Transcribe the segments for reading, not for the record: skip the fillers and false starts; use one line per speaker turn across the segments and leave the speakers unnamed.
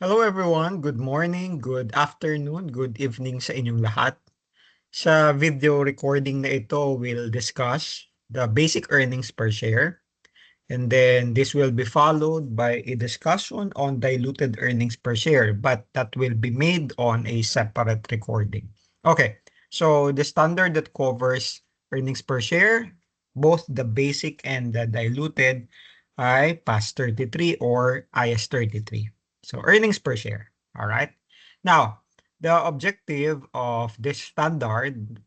Hello everyone, good morning, good afternoon, good evening sa inyong lahat. Sa video recording na ito, we'll discuss the basic earnings per share. And then this will be followed by a discussion on diluted earnings per share, but that will be made on a separate recording. Okay, so the standard that covers earnings per share, both the basic and the diluted, ay PAS 33 or IAS 33. So earnings per share, all right? Now, the objective of this standard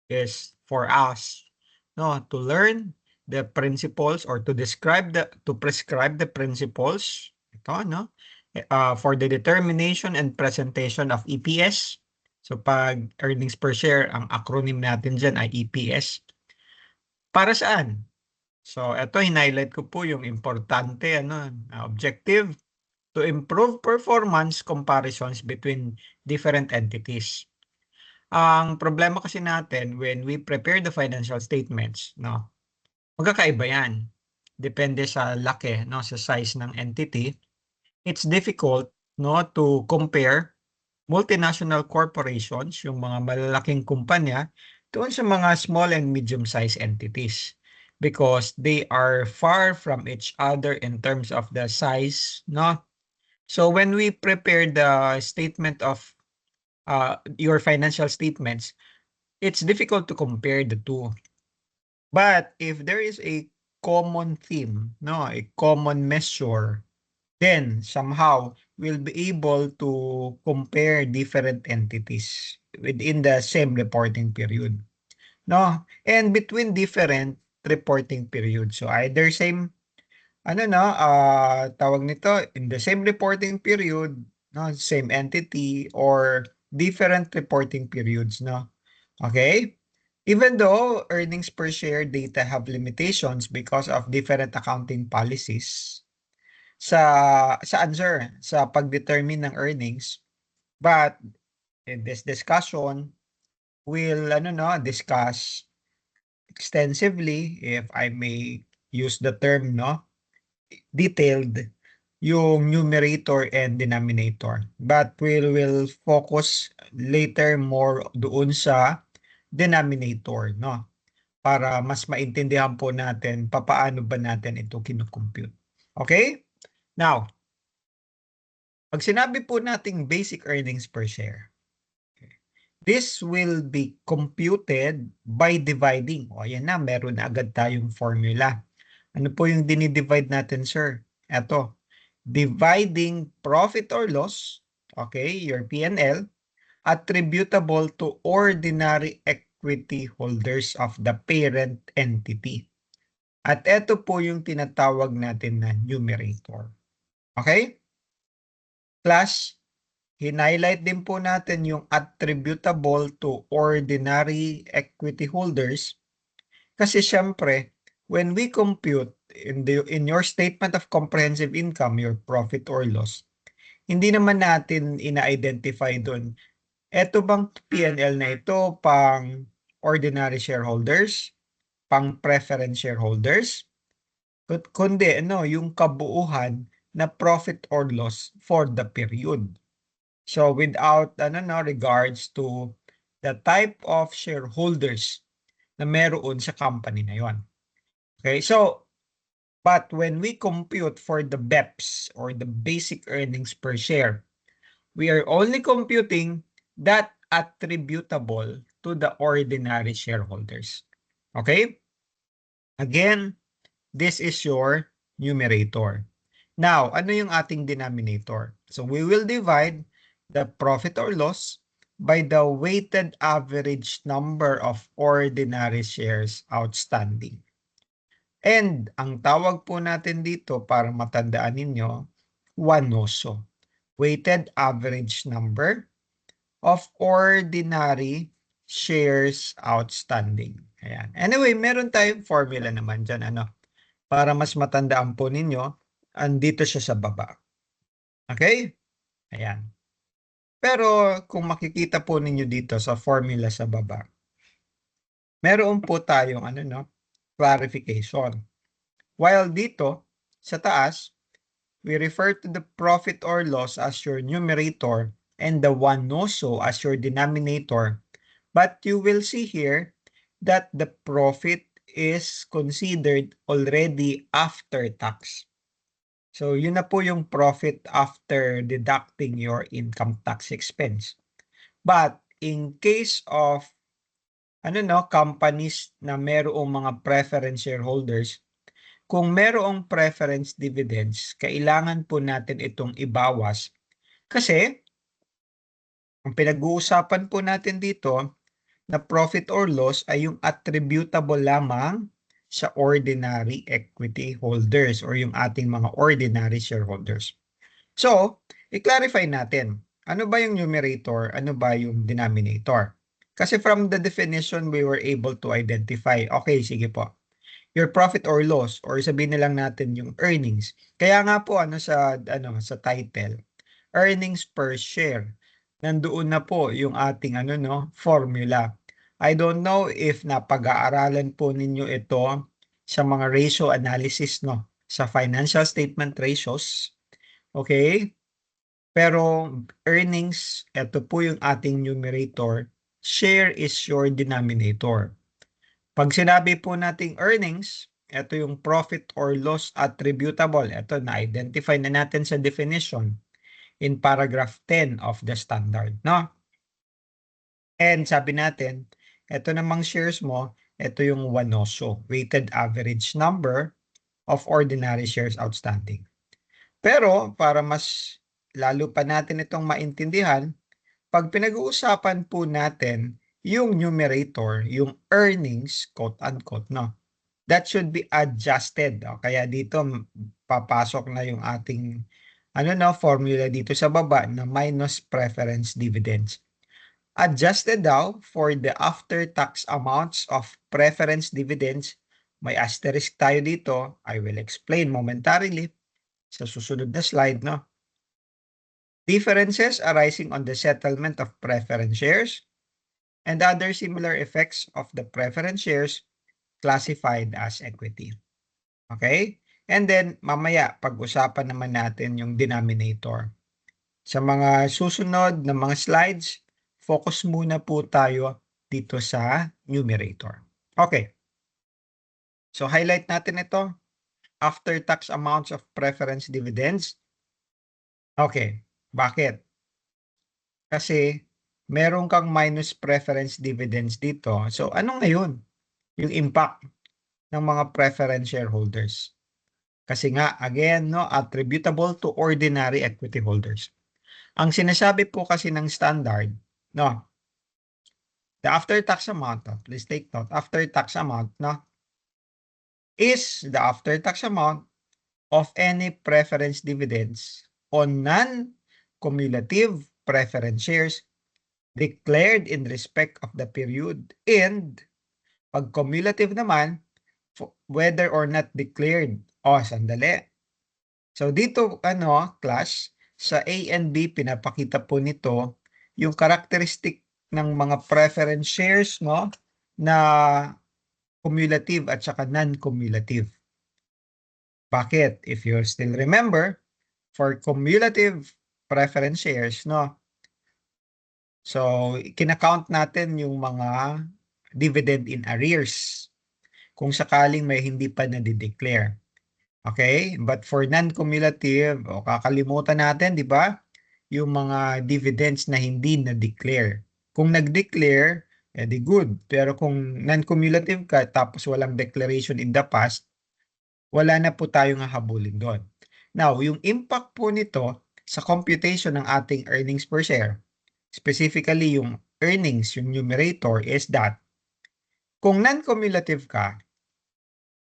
is for us to learn the principles or to prescribe the principles for the determination and presentation of EPS. So pag earnings per share, ang acronym natin dyan ay EPS. Para saan? So ito, highlight ko po yung importante objective to improve performance comparisons between different entities. Ang problema kasi natin when we prepare the financial statements, magkakaiba yan. Depende sa laki, sa size ng entity. It's difficult, to compare multinational corporations, yung mga malalaking kumpanya, doon sa mga small and medium-sized entities because they are far from each other in terms of the size, So when we prepare the statement of your financial statements, it's difficult to compare the two. But if there is a common theme, a common measure, then somehow we'll be able to compare different entities within the same reporting period. And between different reporting periods. So either same tawag nito, in the same reporting period, same entity or different reporting periods, Okay? Even though earnings per share data have limitations because of different accounting policies sa answer, sa pag-determine ng earnings, but in this discussion, we'll discuss extensively, if I may use the term, detailed yung numerator and denominator. But we'll focus later more doon sa denominator, para mas maintindihan po natin papaano ba natin ito kinukompute. Okay? Now, pag sinabi po nating basic earnings per share, this will be computed by dividing. O, ayan na, meron na agad tayong formula. Ano po yung dinidivide natin, sir? Ito, dividing profit or loss, okay, your P&L, attributable to ordinary equity holders of the parent entity. At ito po yung tinatawag natin na numerator. Okay? Plus, highlight din po natin yung attributable to ordinary equity holders kasi syempre, when we compute in your statement of comprehensive income, your profit or loss, hindi naman natin ina-identify doon. Ito bang P&L na ito pang ordinary shareholders, pang preference shareholders, kundi yung kabuuhan na profit or loss for the period. So without regards to the type of shareholders na meron sa company na yon. Okay, so but when we compute for the BEPS or the basic earnings per share, we are only computing that attributable to the ordinary shareholders. Okay? Again, this is your numerator. Now, ano yung ating denominator? So we will divide the profit or loss by the weighted average number of ordinary shares outstanding. And ang tawag po natin dito para matandaan ninyo, WANOSO, weighted average number of ordinary shares outstanding. Ayan. Anyway, meron tayong formula naman dyan, para mas matandaan po ninyo, andito siya sa baba. Okay? Ayan. Pero kung makikita po ninyo dito sa formula sa baba, meron po tayong clarification. While dito sa taas, we refer to the profit or loss as your numerator and the wanoso as your denominator. But you will see here that the profit is considered already after tax. So yun na po yung profit after deducting your income tax expense. But in case of companies na merong mga preference shareholders, kung merong preference dividends, kailangan po natin itong ibawas kasi ang pinag-uusapan po natin dito na profit or loss ay yung attributable lamang sa ordinary equity holders or yung ating mga ordinary shareholders. So, i-clarify natin, ano ba yung numerator, ano ba yung denominator? Kasi from the definition, we were able to identify, okay, sige po, your profit or loss, or sabihin na lang natin yung earnings. Kaya nga po, sa title, earnings per share. Nandoon na po yung ating formula. I don't know if napag-aaralan po ninyo ito sa mga ratio analysis, sa financial statement ratios. Okay? Pero earnings, ito po yung ating numerator. Share is your denominator. Pag sinabi po nating earnings, ito yung profit or loss attributable. Ito, na-identify na natin sa definition in paragraph 10 of the standard, no? And sabi natin, ito namang shares mo, ito yung WANOSO, weighted average number of ordinary shares outstanding. Pero para mas lalo pa natin itong maintindihan, pag pinag-uusapan po natin yung numerator, yung earnings, quote-unquote, no? That should be adjusted. Kaya dito papasok na yung ating formula dito sa baba na minus preference dividends. Adjusted daw for the after-tax amounts of preference dividends. May asterisk tayo dito. I will explain momentarily sa susunod na slide, no? Differences arising on the settlement of preference shares and other similar effects of the preference shares classified as equity. Okay? And then, mamaya, pag-usapan naman natin yung denominator. Sa mga susunod na mga slides, focus muna po tayo dito sa numerator. Okay. So, highlight natin ito. After-tax amounts of preference dividends. Okay. Bakit? Kasi meron kang minus preference dividends dito. So, ano ngayon yung impact ng mga preference shareholders? Kasi nga, again, attributable to ordinary equity holders. Ang sinasabi po kasi ng standard, the after-tax amount, please take note, after-tax amount, is the after-tax amount of any preference dividends on non-cumulative preference shares declared in respect of the period, and pag cumulative naman, whether or not declared. Sandali. So dito, class, sa A and B, pinapakita po nito yung characteristic ng mga preference shares, na cumulative at saka non-cumulative. Bakit? If you still remember, for cumulative preference shares, so kinakount natin yung mga dividend in arrears kung sakaling may hindi pa na-declare. Okay? But for non-cumulative, kakalimutan natin, di ba? Yung mga dividends na hindi na-declare. Kung nag-declare, di good. Pero kung non-cumulative ka, tapos walang declaration in the past, wala na po tayong hahabulin doon. Now, yung impact po nito sa computation ng ating earnings per share, specifically yung earnings, yung numerator, is that kung non-cumulative ka,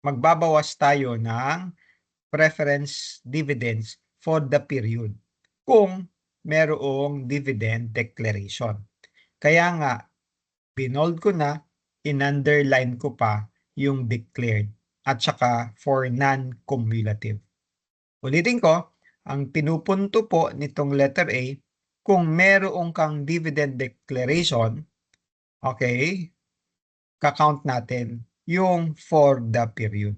magbabawas tayo ng preference dividends for the period kung merong dividend declaration. Kaya nga, binold ko na, in-underline ko pa yung declared at saka for non-cumulative. Ulitin ko, ang pinupunto po nitong letter A, kung merong kang dividend declaration, okay, kakount natin yung for the period.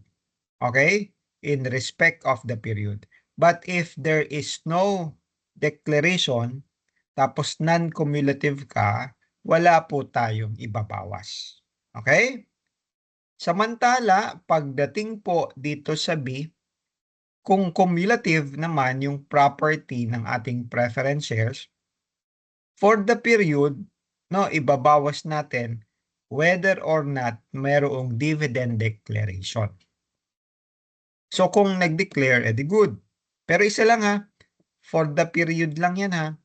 Okay? In respect of the period. But if there is no declaration, tapos non-cumulative ka, wala po tayong ibabawas. Okay? Samantala, pagdating po dito sa B, kung cumulative naman yung property ng ating preference shares, for the period, no, ibabawas natin whether or not mayroong dividend declaration. So kung nag-declare, edi good. Pero isa lang ha, for the period lang yan ha.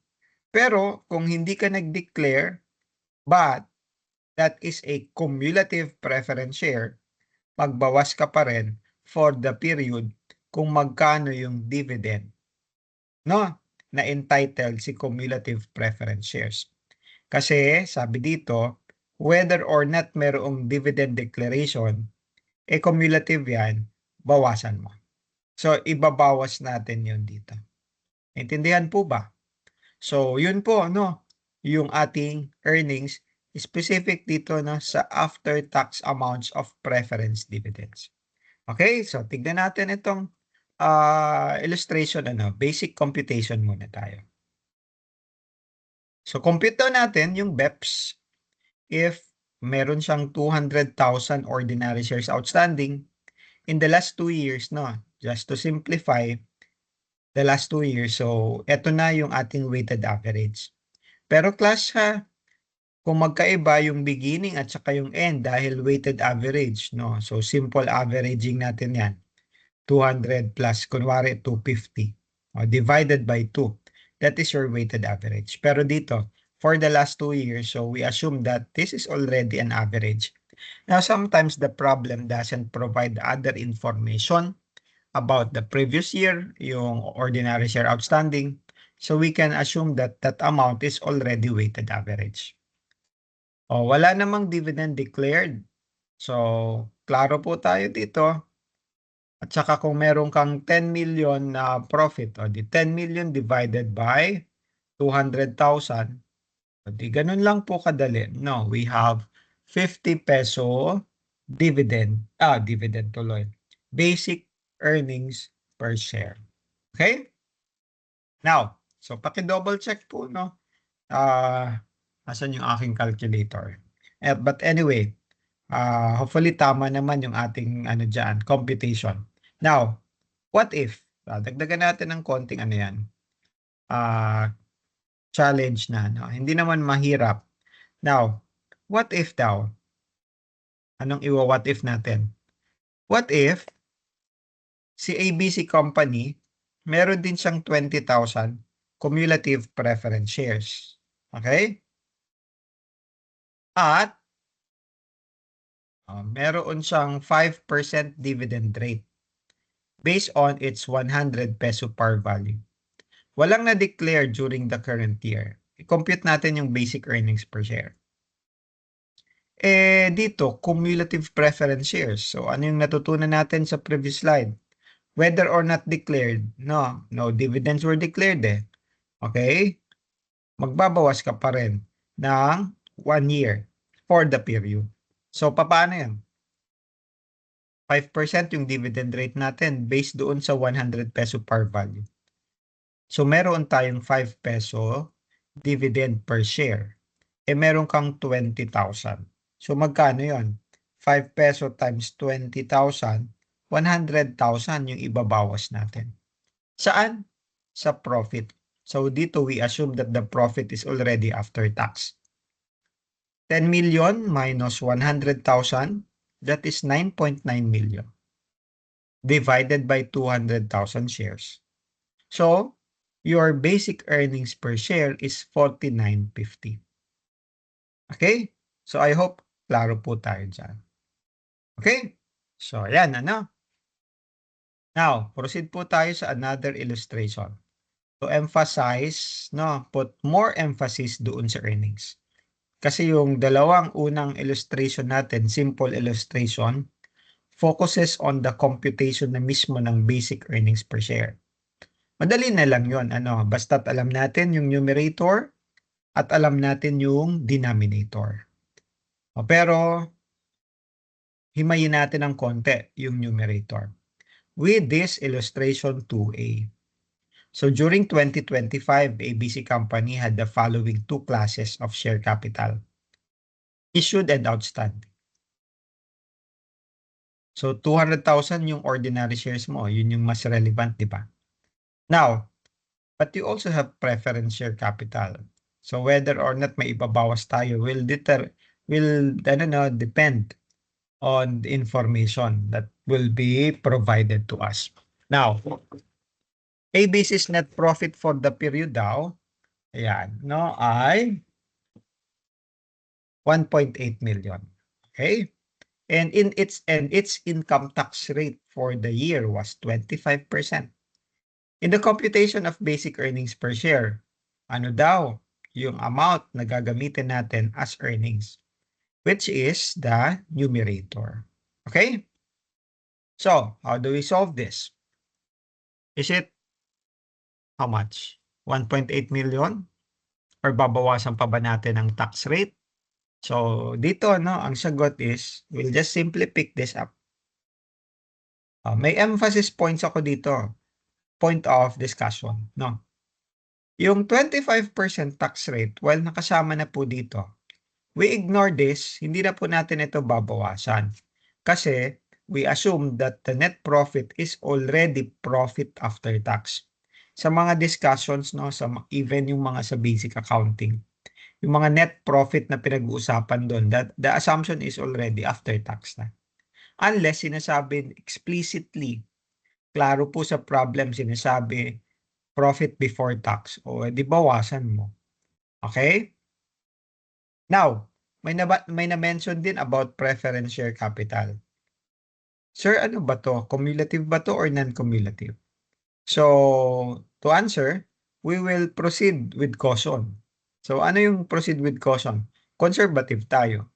Pero kung hindi ka nag-declare, but that is a cumulative preference share, magbawas ka pa rin for the period kung magkano yung dividend, no, na entitled si cumulative preference shares. Kasi sabi dito, whether or not merong dividend declaration, cumulative yan, bawasan mo. So, ibabawas natin yun dito. Intindihan po ba? So, yun po, no? Yung ating earnings, specific dito no, sa after-tax amounts of preference dividends. Okay, so tignan natin itong illustration, basic computation muna tayo. So, compute daw natin yung BEPS if meron siyang 200,000 ordinary shares outstanding in the last 2 years, no? Just to simplify, the last 2 years. So, eto na yung ating weighted average. Pero class ha, kung magkaiba yung beginning at saka yung end dahil weighted average, no? So, simple averaging natin yan. 200 plus, kunwari 250. Divided by 2. That is your weighted average. Pero dito, for the last 2 years, so we assume that this is already an average. Now, sometimes the problem doesn't provide other information about the previous year, yung ordinary share outstanding. So we can assume that that amount is already weighted average. Wala namang dividend declared. So, klaro po tayo dito. At saka kung meron kang 10 million na profit, di 10 million divided by 200,000, di ganun lang po kadali. No, we have 50 peso dividend, dividend tuloy. Basic earnings per share. Okay? Now, so paki-double check po, no? Asan yung aking calculator? But anyway, hopefully tama naman yung ating dyan, computation. Now, what if? Dagdagan natin ng konting yan. Challenge na. No? Hindi naman mahirap. Now, what if daw? Anong what if natin? What if si ABC Company, meron din siyang 20,000 cumulative preference shares. Okay? At meron siyang 5% dividend rate based on its 100 peso par value. Walang na-declare during the current year. I-compute natin yung basic earnings per share. Dito, cumulative preference shares. So, ano yung natutunan natin sa previous slide? Whether or not declared, no dividends were declared Okay? Magbabawas ka pa rin ng 1 year for the period. So, paano yan? 5% yung dividend rate natin based doon sa 100 peso par value. So, meron tayong 5 peso dividend per share. Meron kang 20,000. So, magkano yon? 5 peso times 20,000, 100,000 yung ibabawas natin. Saan? Sa profit. So, dito we assume that the profit is already after tax. 10 million minus 100,000, that is 9.9 million. Divided by 200,000 shares. So, your basic earnings per share is 49.50. Okay? So, I hope klaro po tayo dyan. Okay? So, ayan, Now, proceed po tayo sa another illustration. To emphasize, put more emphasis doon sa earnings. Kasi yung dalawang unang illustration natin, simple illustration, focuses on the computation na mismo ng basic earnings per share. Madali na lang yun, basta't alam natin yung numerator at alam natin yung denominator. Pero, himayin natin ng konti yung numerator. With this illustration 2A. So during 2025, ABC Company had the following two classes of share capital: issued and outstanding. So 200,000 yung ordinary shares mo, yun yung mas relevant, di ba? Now, but you also have preference share capital. So whether or not may ibabawas tayo will depend on the information that will be provided to us. Now, ABC's net profit for the period daw, ayan, no, ay 1.8 million. Okay? And its income tax rate for the year was 25%. In the computation of basic earnings per share, ano daw yung amount na gagamitin natin as earnings, which is the numerator. Okay? So, how do we solve this? Is it how much? 1.8 million? Or babawasan pa ba natin ang tax rate? So, dito, no, ang sagot is, we'll just simply pick this up. May emphasis points ako dito. Point of discussion, no? Yung 25% tax rate, while nakasama na po dito, we ignore this, hindi na po natin ito babawasan. Kasi, we assume that the net profit is already profit after tax. Sa mga discussions, no, even yung mga sa basic accounting, yung mga net profit na pinag-uusapan doon, that the assumption is already after tax na. Unless sinasabi explicitly, klaro po sa problem, sinasabi profit before tax, o di bawasan mo. Okay? Now, may na-mention din about preference share capital. Sir, ano ba to? Cumulative ba to or non-cumulative? So, to answer, we will proceed with caution. So, ano yung proceed with caution? Conservative tayo.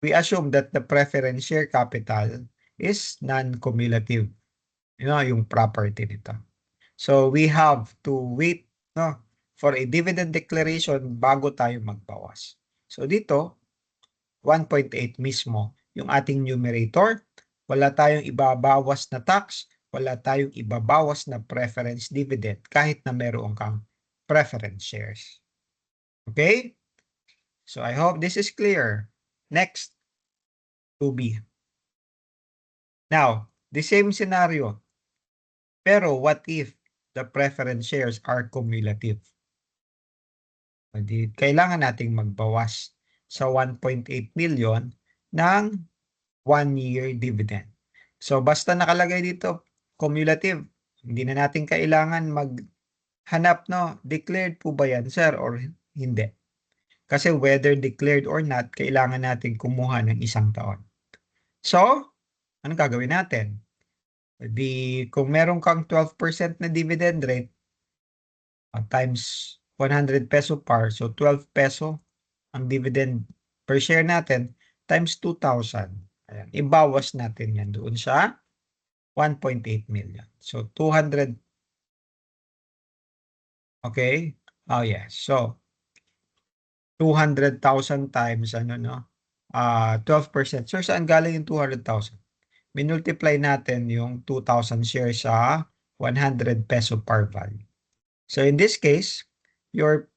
We assume that the preference share capital is non-cumulative. Yung property nito. So, we have to wait, no, for a dividend declaration bago tayo magbawas. So, dito, 1.8 mismo yung ating numerator. Wala tayong ibabawas na tax, wala tayong ibabawas na preference dividend kahit na meron kang preference shares. Okay? So I hope this is clear. Next, 2B. Now, the same scenario. Pero what if the preference shares are cumulative? Kailangan nating magbawas sa 1.8 million ng 1-year dividend. So basta nakalagay dito, cumulative, hindi na natin kailangan maghanap, no, declared po ba yan, sir, or hindi. Kasi whether declared or not, kailangan natin kumuha ng 1 taon. So, anong gagawin natin? Kung meron kang 12% na dividend rate, times 100 peso par, so 12 peso ang dividend per share natin, times 2,000. Ayan, ibawas natin yan doon sa 1.8 million. So, 200. Okay? Oh, yes. So, 200,000 times, 12%. So, saan galing yung 200,000? Minultiply natin yung 2,000 shares sa 100 peso par value. So, in this case, your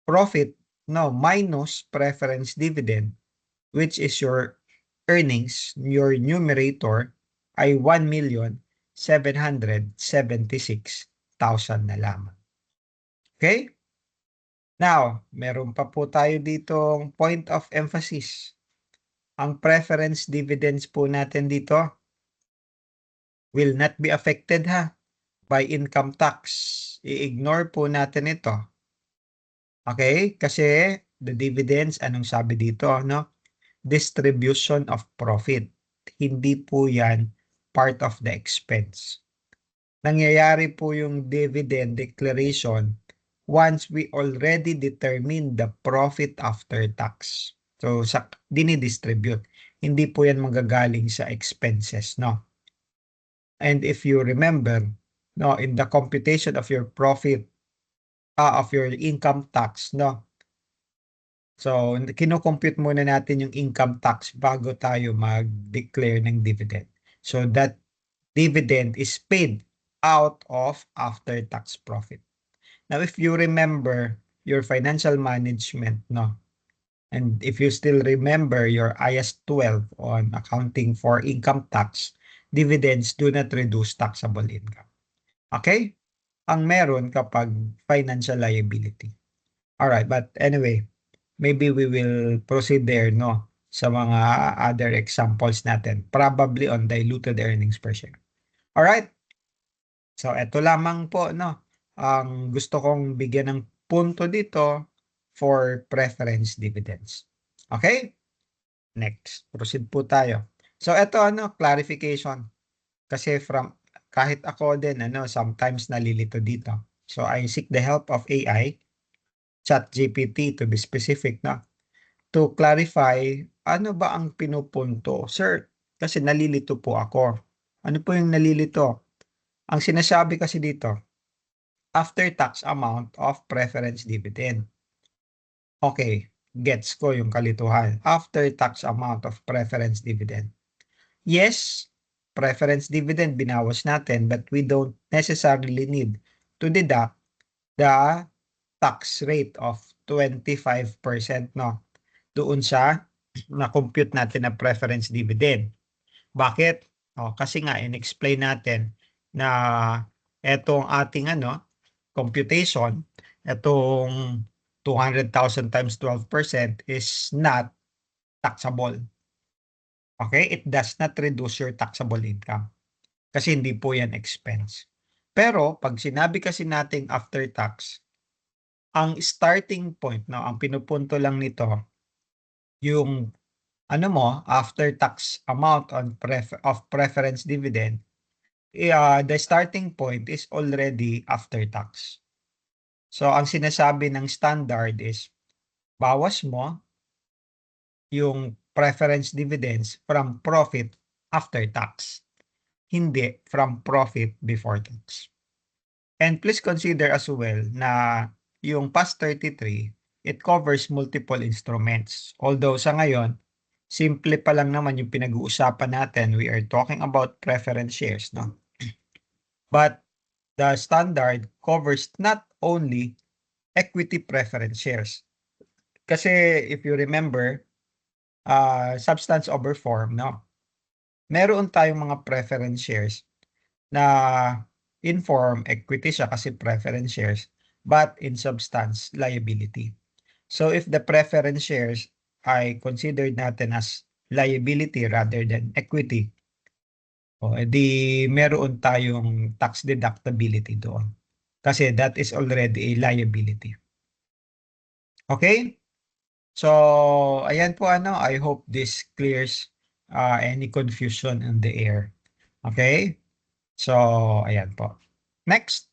profit, minus preference dividend, which is your earnings, your numerator, ay 1,776,000 na lamang. Okay? Now, meron pa po tayo ditong point of emphasis. Ang preference dividends po natin dito will not be affected by income tax. I-ignore po natin ito. Okay? Kasi the dividends, anong sabi dito, distribution of profit. Hindi po yan part of the expense. Nangyayari po yung dividend declaration once we already determine the profit after tax. So, dinidistribute. Hindi po yan magagaling sa expenses, no? And if you remember, in the computation of your profit, of your income tax, so, kinocompute muna natin yung income tax bago tayo mag-declare ng dividend. So, that dividend is paid out of after-tax profit. Now, if you remember your financial management, no, and if you still remember your IAS 12 on accounting for income tax, dividends do not reduce taxable income. Okay? Ang meron kapag financial liability. Alright, but anyway, maybe we will proceed there, no? Sa mga other examples natin. Probably on diluted earnings per share. Alright? So, eto lamang po, no? Ang gusto kong bigyan ng punto dito for preference dividends. Okay? Next. Proceed po tayo. So, eto, clarification. Kasi kahit ako din, sometimes nalilito dito. So, I seek the help of AI, ChatGPT to be specific, no? To clarify, ano ba ang pinupunto? Sir, kasi nalilito po ako. Ano po yung nalilito? Ang sinasabi kasi dito, after-tax amount of preference dividend. Okay, gets ko yung kalituhan. After-tax amount of preference dividend. Yes, preference dividend binawas natin, but we don't necessarily need to deduct the tax rate of 25%, no? Doon sa na-compute natin na preference dividend. Bakit? Kasi nga, in-explain natin na etong ating computation, etong 200,000 times 12% is not taxable. Okay? It does not reduce your taxable income. Kasi hindi po yan expense. Pero, pag sinabi kasi nating after tax, ang starting point, no, ang pinupunto lang nito, yung after tax amount of preference dividend, the starting point is already after tax. So, ang sinasabi ng standard is, bawas mo yung preference dividends from profit after tax, hindi from profit before tax. And please consider as well na yung PAS 33, it covers multiple instruments. Although sa ngayon, simple pa lang naman yung pinag-uusapan natin. We are talking about preference shares, no? But the standard covers not only equity preference shares. Kasi if you remember, substance over form, no? Meron tayong mga preference shares na in form, equity siya kasi preference shares, but in substance, liability. So if the preference shares ay considered natin as liability rather than equity, edi meron tayong tax deductibility doon. Kasi that is already a liability. Okay? So, ayan po I hope this clears any confusion in the air. Okay? So, ayan po. Next.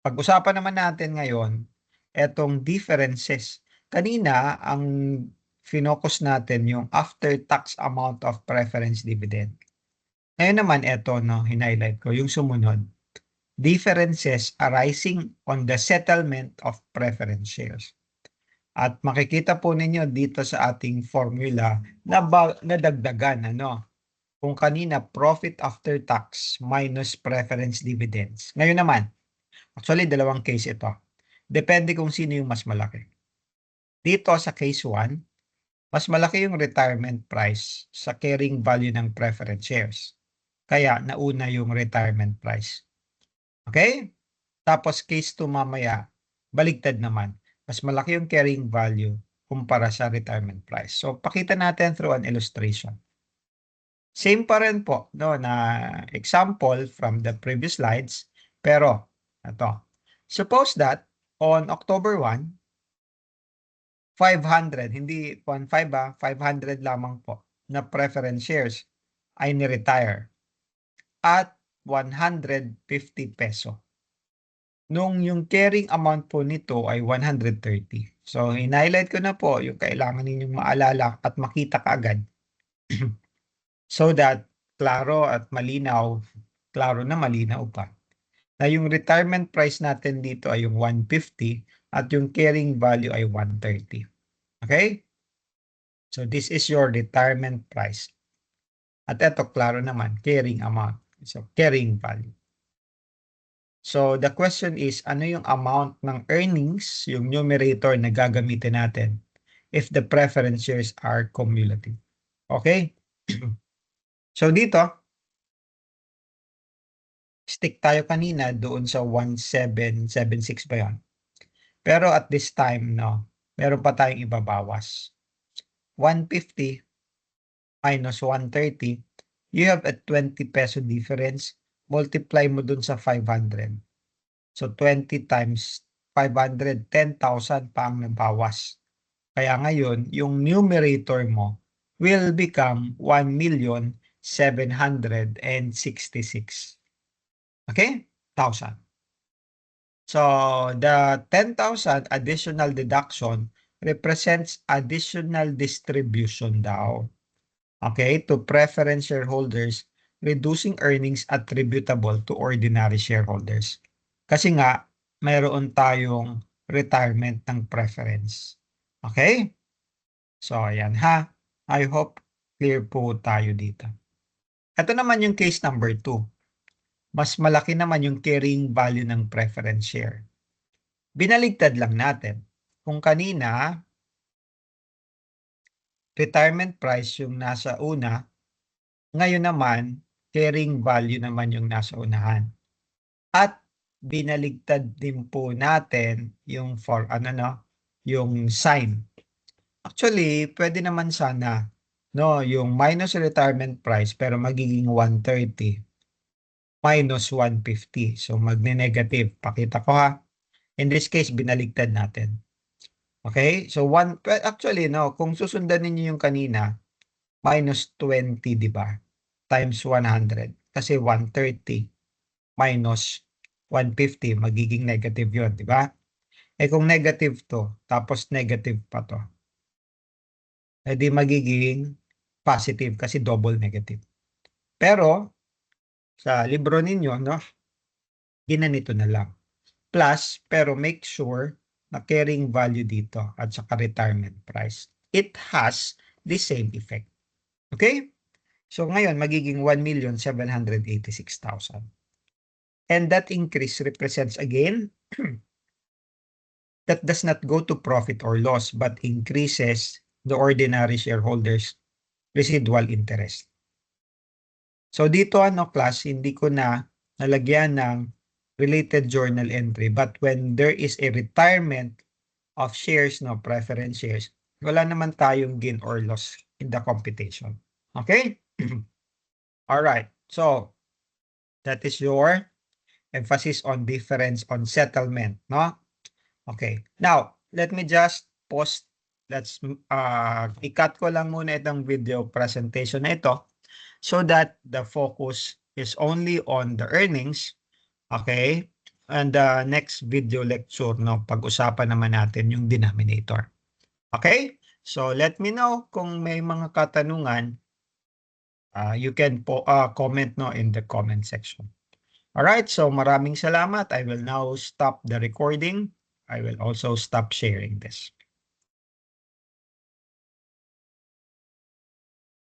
Pag-usapan naman natin ngayon, etong differences. Kanina, ang finocus natin yung after-tax amount of preference dividend. Ngayon naman, eto, hinighlight ko, yung sumunod. Differences arising on the settlement of preference shares. At makikita po ninyo dito sa ating formula na nadagdagan, kung kanina, profit after tax minus preference dividends. Ngayon naman, actually, dalawang case ito. Depende kung sino yung mas malaki. Dito sa case 1, mas malaki yung retirement price sa carrying value ng preference shares. Kaya nauna yung retirement price. Okay? Tapos case 2 mamaya, baligtad naman. Mas malaki yung carrying value kumpara sa retirement price. So, pakita natin through an illustration. Same pa rin po, na example from the previous slides. Pero, ito. Suppose that on October 1, 500, hindi 1.5 500 lamang po na preference shares ay ni-retire at 150 peso. Nung yung carrying amount po nito ay 130. So, in-highlight ko na po yung kailangan ninyong maalala at makita kaagad. So that klaro at malinaw, klaro na malinaw pa. Na yung retirement price natin dito ay yung 150 at yung carrying value ay 130. Okay? So this is your retirement price. At ito, klaro naman, carrying amount. So carrying value. So, the question is, ano yung amount ng earnings, yung numerator na gagamitin natin if the preference shares are cumulative? Okay? So, dito, stick tayo kanina doon sa 1776 ba yun? Pero at this time, no, meron pa tayong ibabawas. 150 minus 130, you have a 20 peso difference. Multiply mo dun sa 500. So 20 times 500, 10,000 pa ang nabawas. Kaya ngayon, yung numerator mo will become 1,766. Okay? 1,000. So the 10,000 additional deduction represents additional distribution daw. Okay, to preference shareholders, reducing earnings attributable to ordinary shareholders. Kasi nga, mayroon tayong retirement ng preference. Okay? So, ayan ha. I hope clear po tayo dito. Ito naman yung case number 2. Mas malaki naman yung carrying value ng preference share. Binaligtad lang natin. Kung kanina, retirement price yung nasa una, ngayon naman, carrying value naman yung nasa unahan. At binaligtad din po natin yung yung sign. Actually, pwede naman sana, no, yung minus retirement price pero magiging 130 minus 150. So magne-negative. Pakita ko ha. In this case, binaligtad natin. Okay? So actually, no, kung susundan niyo yung kanina, minus 20, di ba? Times 100. Kasi 130 minus 150, magiging negative yun, di ba? Eh kung negative to, tapos negative pa to, edi magiging positive kasi double negative. Pero, sa libro ninyo, no, ginanito na lang. Plus, pero make sure na carrying value dito at saka retirement price. It has the same effect. Okay? So ngayon, magiging 1,786,000. And that increase represents again, that does not go to profit or loss, but increases the ordinary shareholders' residual interest. So dito class, hindi ko na nalagyan ng related journal entry, but when there is a retirement of shares, preference shares, wala naman tayong gain or loss in the computation. Okay? All right. So that is your emphasis on difference on settlement, no? Okay. Now, let me just pause. Let's i-cut ko lang muna itong video presentation na ito so that the focus is only on the earnings. Okay? And the next video lecture, pag-usapan naman natin yung denominator. Okay? So, let me know kung may mga katanungan. You can comment in the comment section. Alright, so maraming salamat. I will now stop the recording. I will also stop sharing this.